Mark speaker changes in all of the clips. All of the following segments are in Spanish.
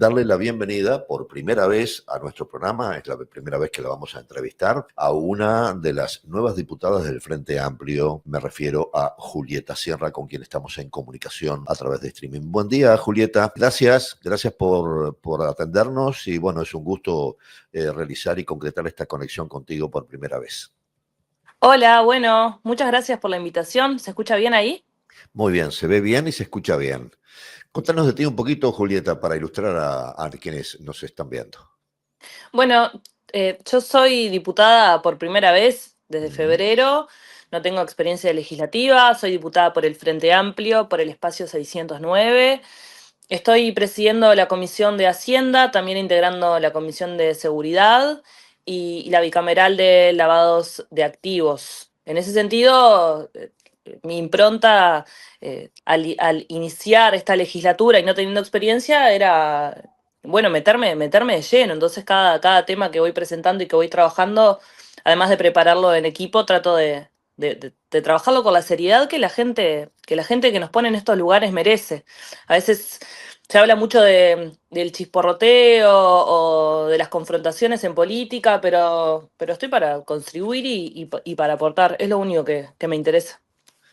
Speaker 1: darle la bienvenida por primera vez a nuestro programa, es la primera vez que la vamos a entrevistar, a una de las nuevas diputadas del Frente Amplio, me refiero a Julieta Sierra, con quien estamos en comunicación a través de streaming. Buen día, Julieta, gracias por atendernos y bueno, es un gusto realizar y concretar esta conexión contigo por primera vez.
Speaker 2: Hola, bueno, muchas gracias por la invitación. ¿Se escucha bien ahí?
Speaker 1: Muy bien, se ve bien y se escucha bien. Contanos de ti un poquito, Julieta, para ilustrar a quienes nos están viendo.
Speaker 2: Bueno, yo soy diputada por primera vez desde febrero. No tengo experiencia legislativa. Soy diputada por el Frente Amplio, por el espacio 609. Estoy presidiendo la Comisión de Hacienda, también integrando la Comisión de Seguridad y la bicameral de lavados de activos. En ese sentido, mi impronta al iniciar esta legislatura y no teniendo experiencia era, bueno, meterme de lleno. Entonces, cada tema que voy presentando y que voy trabajando, además de prepararlo en equipo, trato de trabajarlo con la seriedad que la gente que nos pone en estos lugares merece. A veces se habla mucho del chisporroteo o de las confrontaciones en política, pero estoy para contribuir y para aportar. Es lo único que me interesa.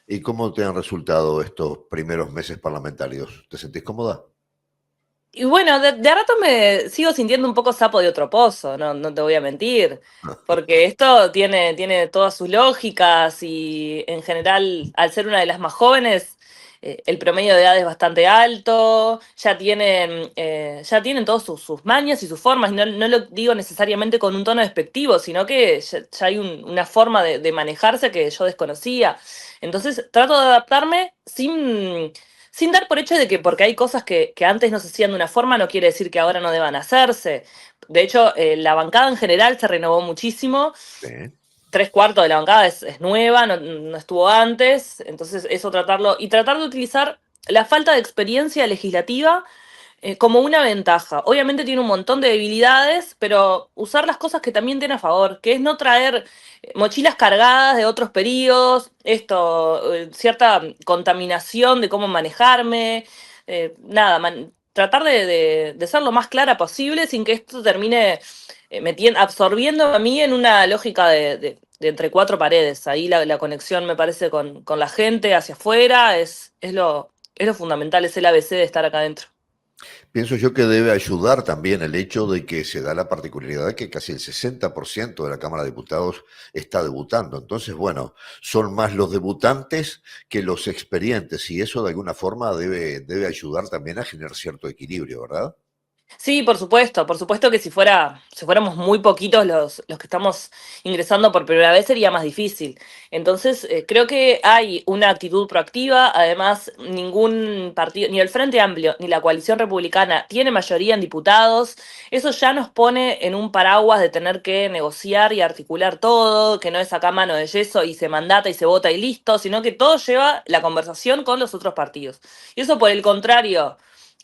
Speaker 1: ¿Y cómo te han resultado estos primeros meses parlamentarios? ¿Te sentís cómoda?
Speaker 2: Y bueno, de a rato me sigo sintiendo un poco sapo de otro pozo, no te voy a mentir, porque esto tiene todas sus lógicas y en general, al ser una de las más jóvenes, el promedio de edad es bastante alto, ya tienen todos sus mañas y sus formas, y no lo digo necesariamente con un tono despectivo, sino que ya hay una forma de manejarse que yo desconocía. Entonces trato de adaptarme sin dar por hecho de que porque hay cosas que antes no se hacían de una forma no quiere decir que ahora no deban hacerse. De hecho, la bancada en general se renovó muchísimo.
Speaker 1: Sí.
Speaker 2: 3/4 de la bancada es nueva, no estuvo antes. Entonces, eso tratarlo. Y tratar de utilizar la falta de experiencia legislativa como una ventaja. Obviamente tiene un montón de debilidades, pero usar las cosas que también tiene a favor, que es no traer mochilas cargadas de otros periodos, cierta contaminación de cómo manejarme, nada, tratar de ser lo más clara posible sin que esto termine absorbiendo a mí en una lógica de entre cuatro paredes. Ahí la conexión me parece con la gente hacia afuera es lo fundamental, es el ABC de estar acá adentro.
Speaker 1: Pienso yo que debe ayudar también el hecho de que se da la particularidad de que casi el 60% de la Cámara de Diputados está debutando. Entonces, bueno, son más los debutantes que los experientes y eso de alguna forma debe ayudar también a generar cierto equilibrio, ¿verdad?
Speaker 2: Sí, por supuesto que si fuéramos muy poquitos los que estamos ingresando por primera vez sería más difícil. Entonces, creo que hay una actitud proactiva, además ningún partido, ni el Frente Amplio ni la coalición republicana tiene mayoría en diputados, eso ya nos pone en un paraguas de tener que negociar y articular todo, que no es acá mano de yeso y se mandata y se vota y listo, sino que todo lleva la conversación con los otros partidos. Y eso por el contrario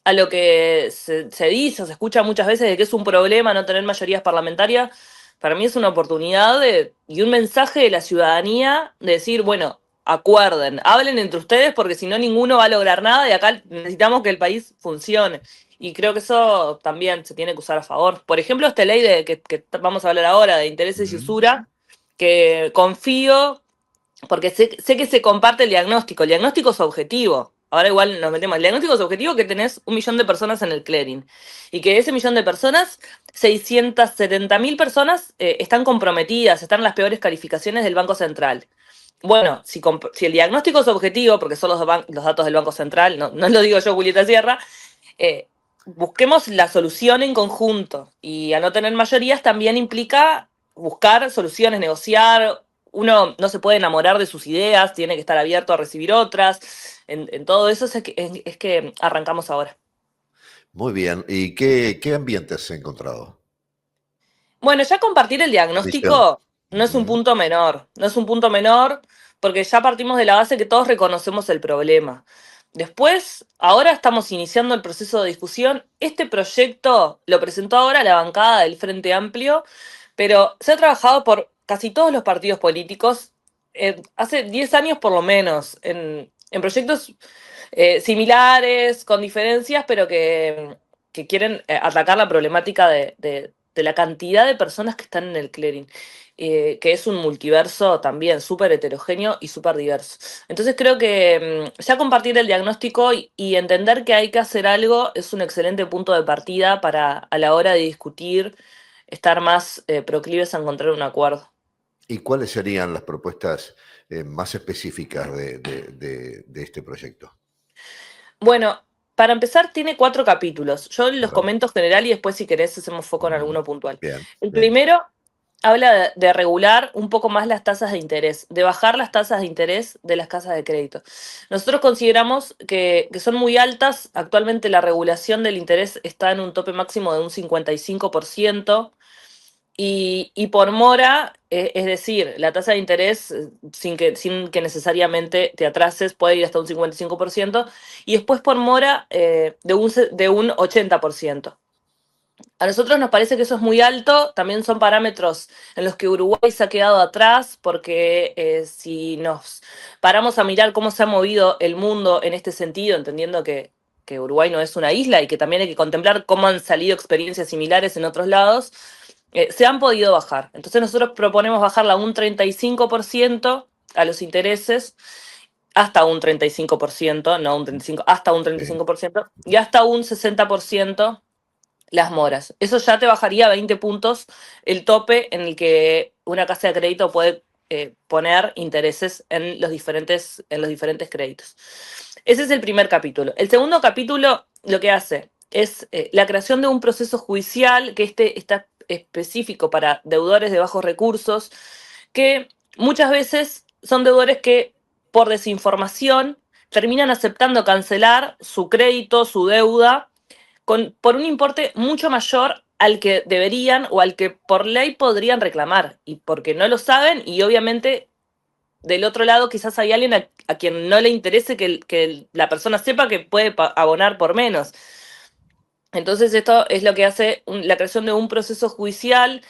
Speaker 2: a lo que se dice o se escucha muchas veces de que es un problema no tener mayorías parlamentarias, para mí es una oportunidad y un mensaje de la ciudadanía de decir, bueno, acuerden, hablen entre ustedes porque si no ninguno va a lograr nada y acá necesitamos que el país funcione. Y creo que eso también se tiene que usar a favor. Por ejemplo, esta ley que vamos a hablar ahora de intereses y usura, que confío porque sé que se comparte el diagnóstico. El diagnóstico es objetivo. Ahora igual nos metemos. El diagnóstico es objetivo que tenés 1 millón de personas en el clearing. Y que ese 1 millón de personas, 670.000 personas están comprometidas, están en las peores calificaciones del Banco Central. Bueno, si el diagnóstico es objetivo, porque son los datos del Banco Central, no lo digo yo, Julieta Sierra, eh, busquemos la solución en conjunto. Y a no tener mayorías también implica buscar soluciones, negociar. Uno no se puede enamorar de sus ideas, tiene que estar abierto a recibir otras. En todo eso es que arrancamos ahora.
Speaker 1: Muy bien. ¿Y qué ambiente has encontrado?
Speaker 2: Bueno, ya compartir el
Speaker 1: Visión.
Speaker 2: diagnóstico no es un
Speaker 1: Ujú.
Speaker 2: punto menor, no es un punto menor porque ya partimos de la base que todos reconocemos el problema. Después, ahora estamos iniciando el proceso de discusión. Este proyecto lo presentó ahora la bancada del Frente Amplio, pero se ha trabajado por casi todos los partidos políticos hace 10 años por lo menos, en proyectos similares, con diferencias, pero que quieren atacar la problemática de la cantidad de personas que están en el clearing, que es un multiverso también súper heterogéneo y súper diverso. Entonces creo que ya compartir el diagnóstico y entender que hay que hacer algo es un excelente punto de partida para a la hora de discutir, estar más proclives a encontrar un acuerdo.
Speaker 1: ¿Y cuáles serían las propuestas más específicas de este proyecto?
Speaker 2: Bueno, para empezar, tiene 4 capítulos. Yo los
Speaker 1: Ajá.
Speaker 2: comento general y después, si querés, hacemos foco en
Speaker 1: Ujú.
Speaker 2: alguno puntual.
Speaker 1: Bien,
Speaker 2: El
Speaker 1: bien.
Speaker 2: primero habla de regular un poco más las tasas de interés, de bajar las tasas de interés de las casas de crédito. Nosotros consideramos que son muy altas. Actualmente la regulación del interés está en un tope máximo de un 55%. Y por mora, es decir, la tasa de interés, sin que necesariamente te atrases, puede ir hasta un 55%, y después por mora de un 80%. A nosotros nos parece que eso es muy alto, también son parámetros en los que Uruguay se ha quedado atrás, porque si nos paramos a mirar cómo se ha movido el mundo en este sentido, entendiendo que Uruguay no es una isla y que también hay que contemplar cómo han salido experiencias similares en otros lados, se han podido bajar. Entonces nosotros proponemos bajarla a un 35% a los intereses, hasta un 35%, no un 35%, hasta un
Speaker 1: Sí.
Speaker 2: 35%, y hasta un 60% las moras. Eso ya te bajaría 20 puntos el tope en el que una casa de crédito puede poner intereses en los diferentes créditos. Ese es el primer capítulo. El segundo capítulo lo que hace es la creación de un proceso judicial que está específico para deudores de bajos recursos, que muchas veces son deudores que por desinformación terminan aceptando cancelar su crédito, su deuda, por un importe mucho mayor al que deberían o al que por ley podrían reclamar, y porque no lo saben, y obviamente del otro lado quizás hay alguien a quien no le interese que la persona sepa que puede abonar por menos. Entonces esto es lo que hace la creación de un proceso judicial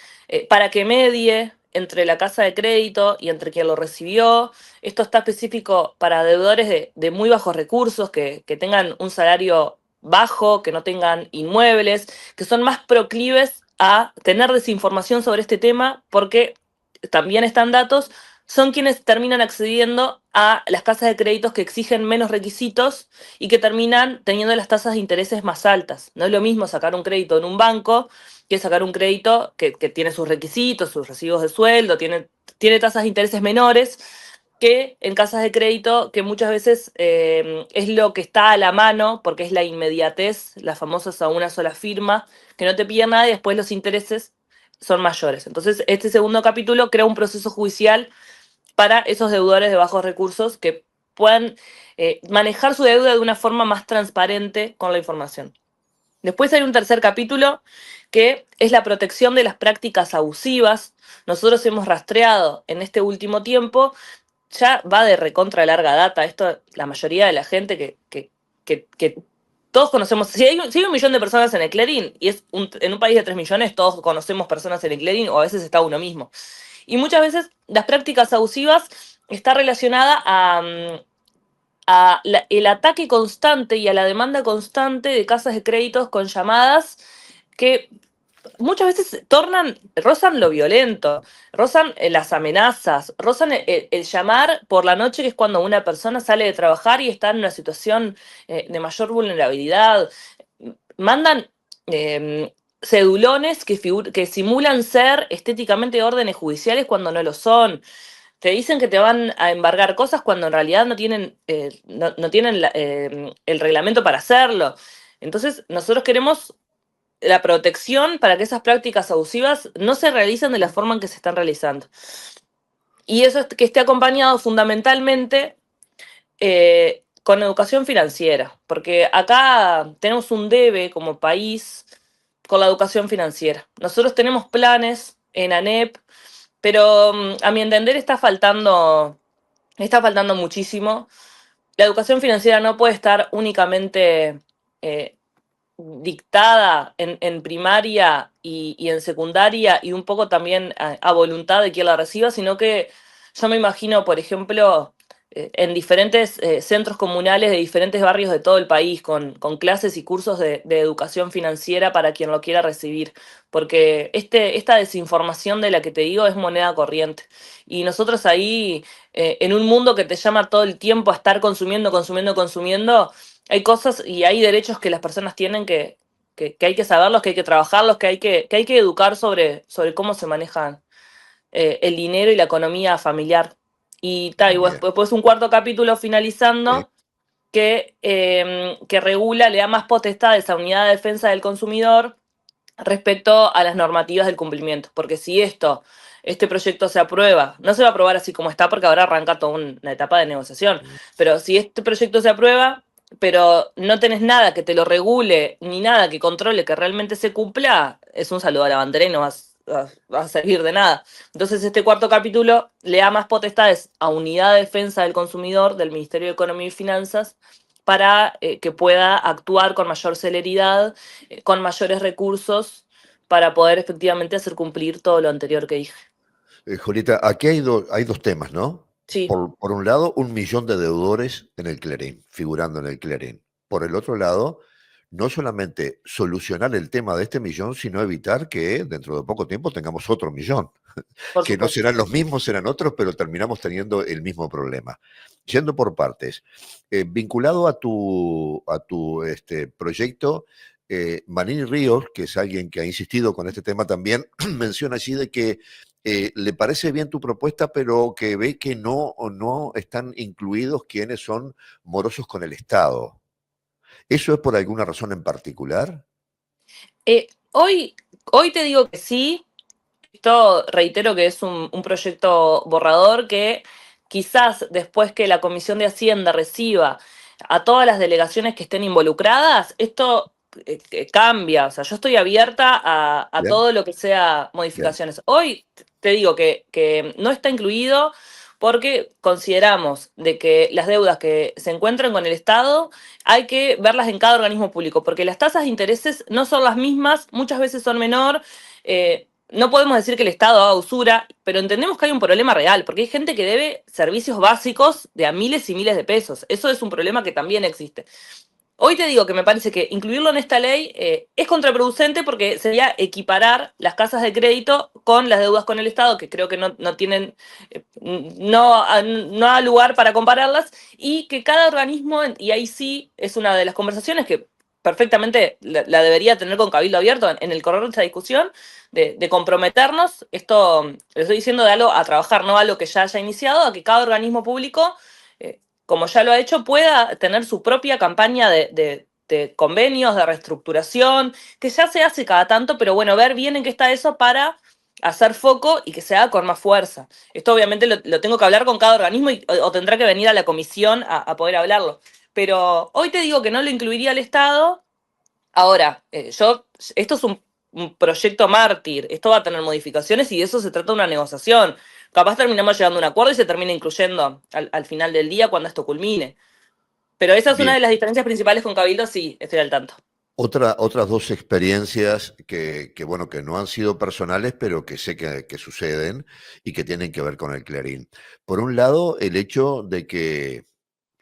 Speaker 2: para que medie entre la casa de crédito y entre quien lo recibió. Esto está específico para deudores de muy bajos recursos, que tengan un salario bajo, que no tengan inmuebles, que son más proclives a tener desinformación sobre este tema, porque también están datos, son quienes terminan accediendo a las casas de créditos que exigen menos requisitos y que terminan teniendo las tasas de intereses más altas. No es lo mismo sacar un crédito en un banco que sacar un crédito que tiene sus requisitos, sus recibos de sueldo, tiene tasas de intereses menores, que en casas de crédito, que muchas veces es lo que está a la mano, porque es la inmediatez, las famosas a una sola firma, que no te piden nada y después los intereses son mayores. Entonces, este segundo capítulo crea un proceso judicial para esos deudores de bajos recursos que puedan manejar su deuda de una forma más transparente con la información. Después hay un tercer capítulo que es la protección de las prácticas abusivas. Nosotros hemos rastreado en este último tiempo, ya va de recontra larga data, esto la mayoría de la gente que todos conocemos, si hay 1 millón de personas en el Clarín y en un país de 3 millones, todos conocemos personas en el Clarín o a veces está uno mismo. Y muchas veces las prácticas abusivas está relacionada el ataque constante y a la demanda constante de casas de créditos con llamadas que muchas veces rozan lo violento, rozan las amenazas, rozan el llamar por la noche, que es cuando una persona sale de trabajar y está en una situación de mayor vulnerabilidad. Mandan cedulones que simulan ser estéticamente órdenes judiciales cuando no lo son. Te dicen que te van a embargar cosas cuando en realidad no tienen el reglamento para hacerlo. Entonces, nosotros queremos la protección para que esas prácticas abusivas no se realicen de la forma en que se están realizando. Y eso es que esté acompañado fundamentalmente con educación financiera, porque acá tenemos un debe como país con la educación financiera. Nosotros tenemos planes en ANEP, pero a mi entender está faltando muchísimo. La educación financiera no puede estar únicamente dictada en primaria y en secundaria y un poco también a voluntad de quien la reciba, sino que yo me imagino, por ejemplo, en diferentes centros comunales de diferentes barrios de todo el país, con clases y cursos de educación financiera para quien lo quiera recibir, porque esta desinformación de la que te digo es moneda corriente. Y nosotros ahí, en un mundo que te llama todo el tiempo a estar consumiendo, consumiendo, consumiendo, hay cosas y hay derechos que las personas tienen que hay que saberlos, que hay que trabajarlos, que hay que educar sobre cómo se manejan el dinero y la economía familiar. Y tal, y
Speaker 1: Bien,
Speaker 2: después un cuarto capítulo
Speaker 1: sí,
Speaker 2: finalizando que regula, le da más potestad a esa unidad de defensa del consumidor respecto a las normativas del cumplimiento. Porque si este proyecto se aprueba, no se va a aprobar así como está porque ahora arranca toda una etapa de negociación, pero si este proyecto se aprueba, pero no tenés nada que te lo regule, ni nada que controle que realmente se cumpla, es un saludo a la bandera y no va a servir de nada. Entonces este cuarto capítulo le da más potestades a Unidad de Defensa del Consumidor del Ministerio de Economía y Finanzas para que pueda actuar con mayor celeridad, con mayores recursos, para poder efectivamente hacer cumplir todo lo anterior que dije.
Speaker 1: Julieta, aquí hay dos temas, ¿no?
Speaker 2: Sí,
Speaker 1: Por un lado, 1 millón de deudores en el Clarín, figurando en el Clarín. Por el otro lado, no solamente solucionar el tema de este millón, sino evitar que dentro de poco tiempo tengamos otro millón,
Speaker 2: por
Speaker 1: que no
Speaker 2: supuesto.
Speaker 1: serán los mismos, serán otros, pero terminamos teniendo el mismo problema. Yendo por partes, vinculado a tu proyecto, Manini Ríos, que es alguien que ha insistido con este tema también, menciona allí de que le parece bien tu propuesta, pero que ve que no están incluidos quienes son morosos con el Estado. ¿Eso es por alguna razón en particular?
Speaker 2: Eh, hoy, hoy te digo que sí. Esto reitero que es un proyecto borrador que quizás después que la Comisión de Hacienda reciba a todas las delegaciones que estén involucradas, esto cambia. O sea, yo estoy abierta a
Speaker 1: Bien,
Speaker 2: todo lo que sea
Speaker 1: bien.
Speaker 2: modificaciones. Hoy te digo que no está incluido porque consideramos de que las deudas que se encuentran con el Estado hay que verlas en cada organismo público, porque las tasas de intereses no son las mismas, muchas veces son menor. No podemos decir que el Estado haga usura, pero entendemos que hay un problema real, porque hay gente que debe servicios básicos de a miles y miles de pesos. Eso es un problema que también existe. Hoy te digo que me parece que incluirlo en esta ley es contraproducente porque sería equiparar las casas de crédito con las deudas con el Estado, que creo que no tienen, no da lugar para compararlas, y que cada organismo, y ahí sí es una de las conversaciones que perfectamente la debería tener con Cabildo Abierto en el correr de esta discusión, de comprometernos, esto le estoy diciendo de algo a trabajar, no algo que ya haya iniciado, a que cada organismo público como ya lo ha hecho, pueda tener su propia campaña de convenios, de reestructuración, que ya se hace cada tanto, pero bueno, ver bien en qué está eso para hacer foco y que se haga con más fuerza. Esto obviamente lo tengo que hablar con cada organismo o tendrá que venir a la comisión a poder hablarlo. Pero hoy te digo que no lo incluiría el Estado. Ahora, esto es un proyecto mártir, esto va a tener modificaciones y de eso se trata de una negociación. Capaz terminamos llegando a un acuerdo y se termina incluyendo al final del día cuando esto culmine. Pero esa es una
Speaker 1: Bien.
Speaker 2: de las diferencias principales con Cabildo, sí, estoy al tanto.
Speaker 1: Otras dos experiencias bueno, que no han sido personales, pero que sé que suceden y que tienen que ver con el Clarín. Por un lado, el hecho de que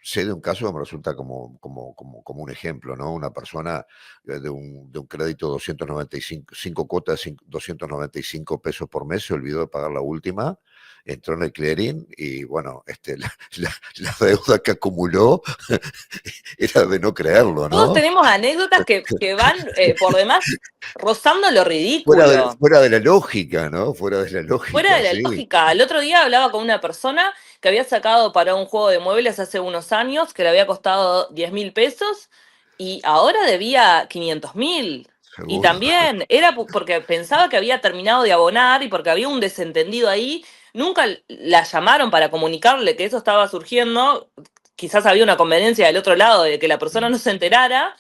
Speaker 1: sé de un caso que me resulta como un ejemplo, ¿no? Una persona de un crédito 295, 5 cuotas, 295 pesos por mes, se olvidó de pagar la última, entró en el clearing y bueno, la deuda que acumuló era de no creerlo,
Speaker 2: Todos
Speaker 1: ¿no?
Speaker 2: tenemos anécdotas que van por demás rozando lo ridículo.
Speaker 1: Fuera de la lógica, ¿no? Fuera de la
Speaker 2: Fuera de
Speaker 1: lógica,
Speaker 2: la
Speaker 1: sí.
Speaker 2: lógica. El otro día hablaba con una persona que había sacado para un juego de muebles hace unos años, que le había costado 10.000 pesos y ahora debía 500.000. Y
Speaker 1: Seguro.
Speaker 2: también era porque pensaba que había terminado de abonar y porque había un desentendido ahí. Nunca la llamaron para comunicarle que eso estaba surgiendo. Quizás había una conveniencia del otro lado de que la persona
Speaker 1: Mm,
Speaker 2: no se enterara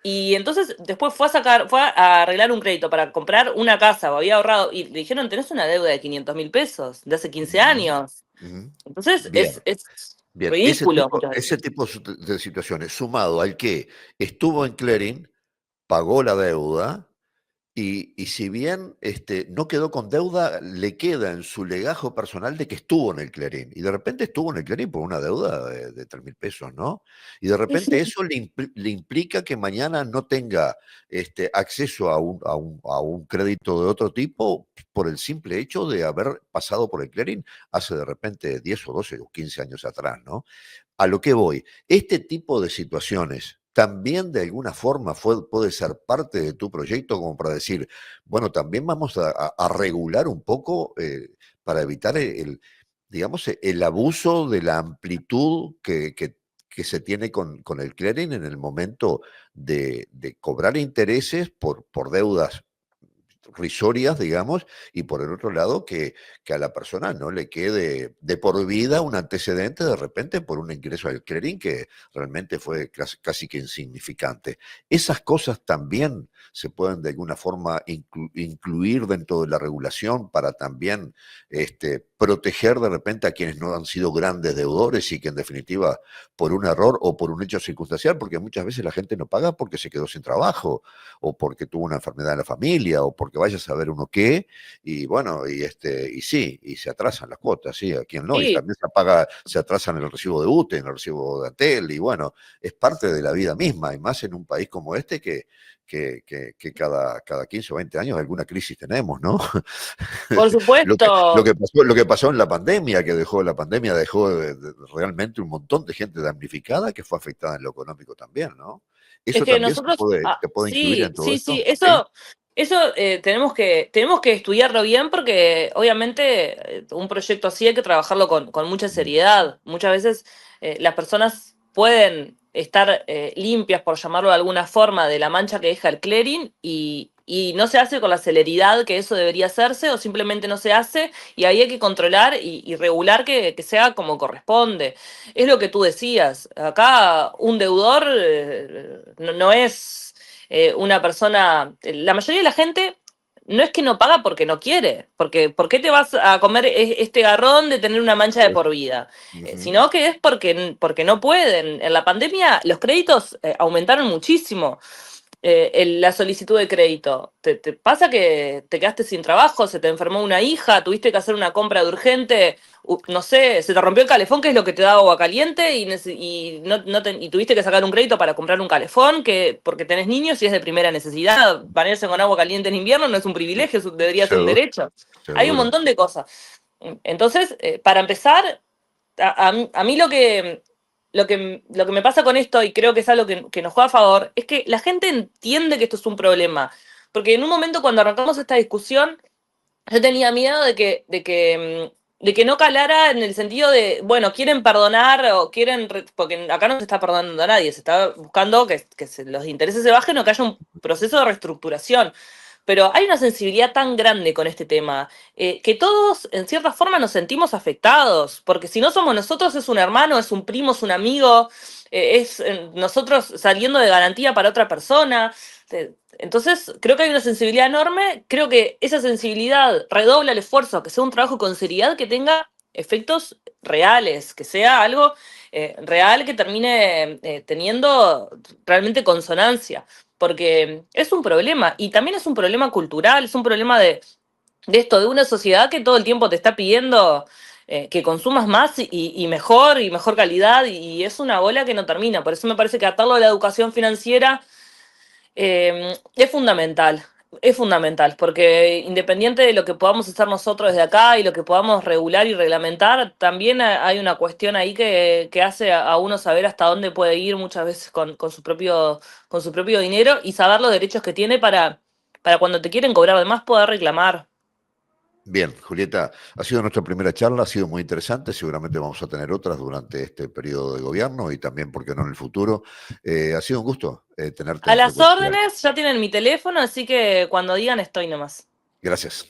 Speaker 2: y entonces después fue a arreglar un crédito para comprar una casa, o había ahorrado, y le dijeron, tenés una deuda de 500.000 pesos, de hace 15
Speaker 1: mm,
Speaker 2: años.
Speaker 1: mm.
Speaker 2: Entonces
Speaker 1: Bien.
Speaker 2: es
Speaker 1: Bien,
Speaker 2: ridículo muchas
Speaker 1: ese
Speaker 2: veces.
Speaker 1: tipo de situaciones, sumado al que estuvo en clearing, pagó la deuda Y si bien no quedó con deuda, le queda en su legajo personal de que estuvo en el Clarín. Y de repente estuvo en el Clarín por una deuda de 3.000 pesos, ¿no? Y de repente eso le implica que mañana no tenga acceso a un crédito de otro tipo por el simple hecho de haber pasado por el Clarín hace de repente 10 o 12 o 15 años atrás, ¿no? A lo que voy, este tipo de situaciones también de alguna forma puede ser parte de tu proyecto como para decir, bueno, también vamos a regular un poco para evitar digamos, el abuso de la amplitud que se tiene con el clearing en el momento de cobrar intereses por deudas risorias, digamos, y por el otro lado que a la persona no le quede de por vida un antecedente de repente por un ingreso al clearing que realmente fue casi que insignificante. Esas cosas también se pueden de alguna forma incluir dentro de la regulación para también proteger de repente a quienes no han sido grandes deudores y que en definitiva por un error o por un hecho circunstancial, porque muchas veces la gente no paga porque se quedó sin trabajo o porque tuvo una enfermedad en la familia o porque vaya a saber uno qué, y bueno, y sí, y se atrasan las cuotas, sí, a quien no, y
Speaker 2: Sí,
Speaker 1: también se atrasan el recibo de UTE, en el recibo de ATEL, y bueno, es parte de la vida misma, y más en un país como este que cada 15 o 20 años alguna crisis tenemos, ¿no?
Speaker 2: por
Speaker 1: Lo que, lo
Speaker 2: supuesto.
Speaker 1: que pasó, lo que pasó en la pandemia, dejó realmente un montón de gente damnificada que fue afectada en lo económico también, ¿no?
Speaker 2: Es
Speaker 1: Eso
Speaker 2: que
Speaker 1: también
Speaker 2: nosotros,
Speaker 1: se puede incluir
Speaker 2: sí,
Speaker 1: en todo
Speaker 2: sí, sí,
Speaker 1: esto, ¿sí?
Speaker 2: eso tenemos que estudiarlo bien porque obviamente un proyecto así hay que trabajarlo con mucha
Speaker 1: Mm,
Speaker 2: seriedad. Muchas veces las personas pueden estar limpias, por llamarlo de alguna forma, de la mancha que deja el clearing y no se hace con la celeridad que eso debería hacerse o simplemente no se hace y ahí hay que controlar y regular que sea como corresponde. Es lo que tú decías. Acá un deudor no es una persona. La mayoría de la gente no es que no paga porque no quiere. Porque ¿por qué te vas a comer este garrón de tener una mancha de
Speaker 1: sí.
Speaker 2: por vida?
Speaker 1: Ujú.
Speaker 2: Sino que es porque no pueden. En la pandemia los créditos aumentaron muchísimo la solicitud de crédito. ¿Te pasa que te quedaste sin trabajo, se te enfermó una hija, tuviste que hacer una compra de urgente, no sé, se te rompió el calefón, que es lo que te da agua caliente, y tuviste que sacar un crédito para comprar un calefón, porque tenés niños y es de primera necesidad? Bañarse con agua caliente en invierno no es un privilegio, debería ser un
Speaker 1: Seguro,
Speaker 2: derecho. Hay un
Speaker 1: seguro.
Speaker 2: montón de cosas. Entonces, para empezar, a mí lo que me pasa con esto, y creo que es algo que nos juega a favor, es que la gente entiende que esto es un problema. Porque en un momento cuando arrancamos esta discusión, yo tenía miedo de que no calara en el sentido de, bueno, quieren perdonar o quieren, porque acá no se está perdonando a nadie, se está buscando que los intereses se bajen o que haya un proceso de reestructuración. Pero hay una sensibilidad tan grande con este tema que todos, en cierta forma, nos sentimos afectados, porque si no somos nosotros, es un hermano, es un primo, es un amigo, es nosotros saliendo de garantía para otra persona. Entonces, creo que hay una sensibilidad enorme, creo que esa sensibilidad redobla el esfuerzo, que sea un trabajo con seriedad, que tenga efectos reales, que sea algo real que termine teniendo realmente consonancia, porque es un problema y también es un problema cultural, es un problema de esto, de una sociedad que todo el tiempo te está pidiendo que consumas más y mejor calidad y es una bola que no termina. Por eso me parece que atarlo a la educación financiera es fundamental. Es fundamental, porque independiente de lo que podamos hacer nosotros desde acá y lo que podamos regular y reglamentar, también hay una cuestión ahí que hace a uno saber hasta dónde puede ir muchas veces con su propio dinero y saber los derechos que tiene para cuando te quieren cobrar de más poder reclamar.
Speaker 1: Bien, Julieta, ha sido nuestra primera charla, ha sido muy interesante, seguramente vamos a tener otras durante este periodo de gobierno y también, ¿por qué no, en el futuro? Ha sido un gusto tenerte
Speaker 2: A
Speaker 1: en
Speaker 2: las
Speaker 1: Frecuencia Diaria.
Speaker 2: órdenes, ya tienen mi teléfono, así que cuando digan estoy nomás.
Speaker 1: Gracias.